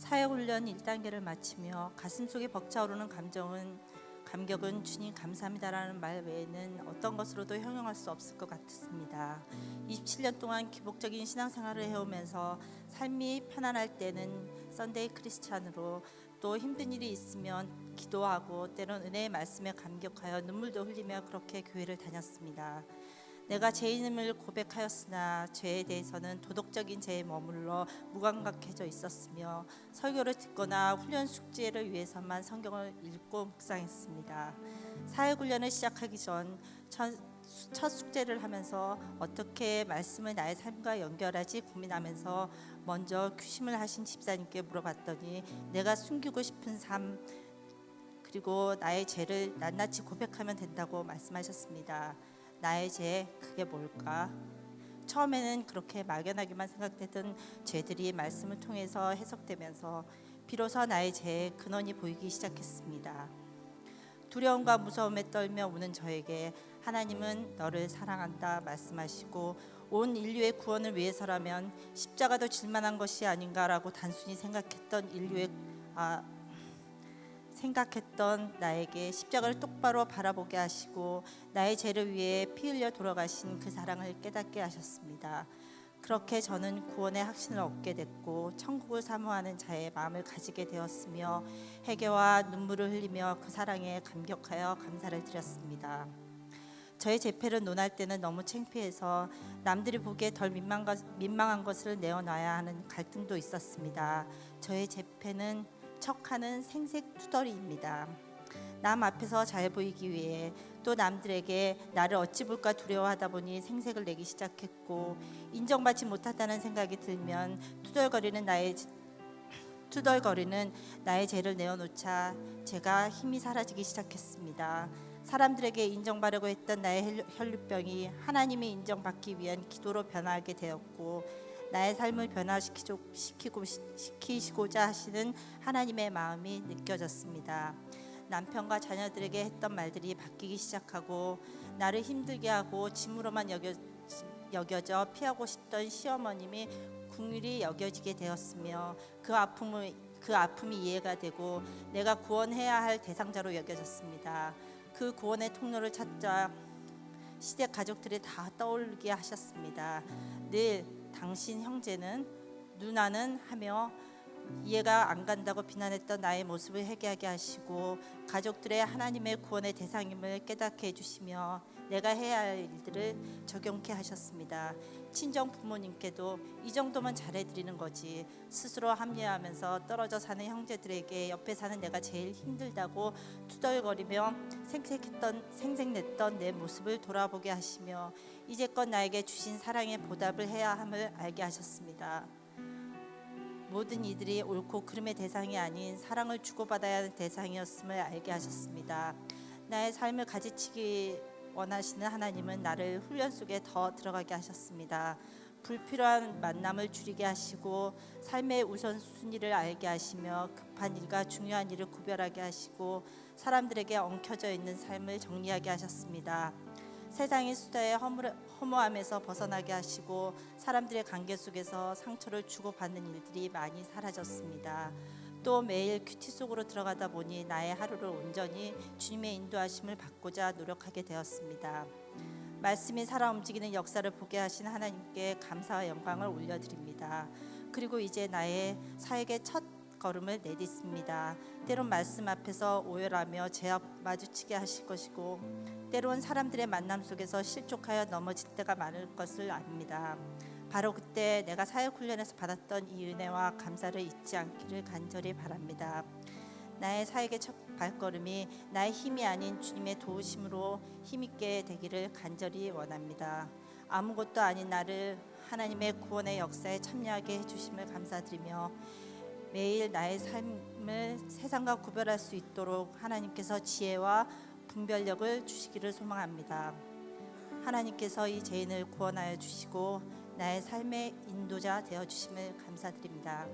사역훈련 1단계를 마치며 가슴속에 벅차오르는 감격은 주님 감사합니다라는 말 외에는 어떤 것으로도 형용할 수 없을 것 같습니다. 27년 동안 기복적인 신앙생활을 해오면서 삶이 편안할 때는 썬데이 크리스찬으로, 또 힘든 일이 있으면 기도하고 때론 은혜의 말씀에 감격하여 눈물도 흘리며 그렇게 교회를 다녔습니다. 내가 죄인임을 고백하였으나 죄에 대해서는 도덕적인 죄에 머물러 무감각해져 있었으며 설교를 듣거나 훈련 숙제를 위해서만 성경을 읽고 묵상했습니다. 사회훈련을 시작하기 전 첫 숙제를 하면서 어떻게 말씀을 나의 삶과 연결하지 고민하면서 먼저 규심을 하신 집사님께 물어봤더니 내가 숨기고 싶은 삶 그리고 나의 죄를 낱낱이 고백하면 된다고 말씀하셨습니다. 나의 죄, 그게 뭘까? 처음에는 그렇게 막연하게만 생각되던 죄들이 말씀을 통해서 해석되면서 비로소 나의 죄의 근원이 보이기 시작했습니다. 두려움과 무서움에 떨며 우는 저에게 하나님은 너를 사랑한다 말씀하시고 온 인류의 구원을 위해서라면 십자가도 질 만한 것이 아닌가라고 단순히 생각했던 나에게 십자가를 똑바로 바라보게 하시고 나의 죄를 위해 피 흘려 돌아가신 그 사랑을 깨닫게 하셨습니다. 그렇게 저는 구원의 확신을 얻게 됐고 천국을 사모하는 자의 마음을 가지게 되었으며 회개와 눈물을 흘리며 그 사랑에 감격하여 감사를 드렸습니다. 저의 제패를 논할 때는 너무 창피해서 남들이 보기에 덜 민망한 것을 내어놔야 하는 갈등도 있었습니다. 저의 제패는 척하는 생색 투덜이입니다. 남 앞에서 잘 보이기 위해 또 남들에게 나를 어찌 볼까 두려워하다 보니 생색을 내기 시작했고 인정받지 못한다는 생각이 들면 투덜거리는 나의 죄를 내어놓자 제가 힘이 사라지기 시작했습니다. 사람들에게 인정받으려고 했던 나의 혈류병이 하나님이 인정받기 위한 기도로 변하게 되었고 나의 삶을 변화시키시고자 하시는 하나님의 마음이 느껴졌습니다. 남편과 자녀들에게 했던 말들이 바뀌기 시작하고 나를 힘들게 하고 짐으로만 여겨져 피하고 싶던 시어머님이 긍휼히 여겨지게 되었으며 그 아픔이 이해가 되고 내가 구원해야 할 대상자로 여겨졌습니다. 그 구원의 통로를 찾자 시댁 가족들이 다 떠올리게 하셨습니다. 늘 당신 형제는 누나는 하며 이해가 안 간다고 비난했던 나의 모습을 회개하게 하시고 가족들의 하나님의 구원의 대상임을 깨닫게 해주시며 내가 해야 할 일들을 적용케 하셨습니다. 친정 부모님께도 이 정도면 잘해드리는 거지 스스로 합리화하면서 떨어져 사는 형제들에게 옆에 사는 내가 제일 힘들다고 투덜거리며 생색냈던 내 모습을 돌아보게 하시며 이제껏 나에게 주신 사랑의 보답을 해야 함을 알게 하셨습니다. 모든 이들이 옳고 그름의 대상이 아닌 사랑을 주고받아야 하는 대상이었음을 알게 하셨습니다. 나의 삶을 가지치기 원하시는 하나님은 나를 훈련 속에 더 들어가게 하셨습니다. 불필요한 만남을 줄이게 하시고 삶의 우선순위를 알게 하시며 급한 일과 중요한 일을 구별하게 하시고 사람들에게 엉켜져 있는 삶을 정리하게 하셨습니다. 세상의 수다에 허무함에서 벗어나게 하시고 사람들의 관계 속에서 상처를 주고받는 일들이 많이 사라졌습니다. 또 매일 큐티 속으로 들어가다 보니 나의 하루를 온전히 주님의 인도하심을 받고자 노력하게 되었습니다. 말씀이 살아 움직이는 역사를 보게 하신 하나님께 감사와 영광을 올려드립니다. 그리고 이제 나의 사역의 첫 걸음을 내딛습니다. 때론 말씀 앞에서 오열하며 죄와 마주치게 하실 것이고 때론 사람들의 만남 속에서 실족하여 넘어질 때가 많을 것을 압니다. 바로 그때 내가 사역훈련에서 받았던 이 은혜와 감사를 잊지 않기를 간절히 바랍니다. 나의 사역의 첫 발걸음이 나의 힘이 아닌 주님의 도우심으로 힘있게 되기를 간절히 원합니다. 아무것도 아닌 나를 하나님의 구원의 역사에 참여하게 해주심을 감사드리며 매일 나의 삶을 세상과 구별할 수 있도록 하나님께서 지혜와 분별력을 주시기를 소망합니다. 하나님께서 이 죄인을 구원하여 주시고 나의 삶의 인도자 되어 주심을 감사드립니다.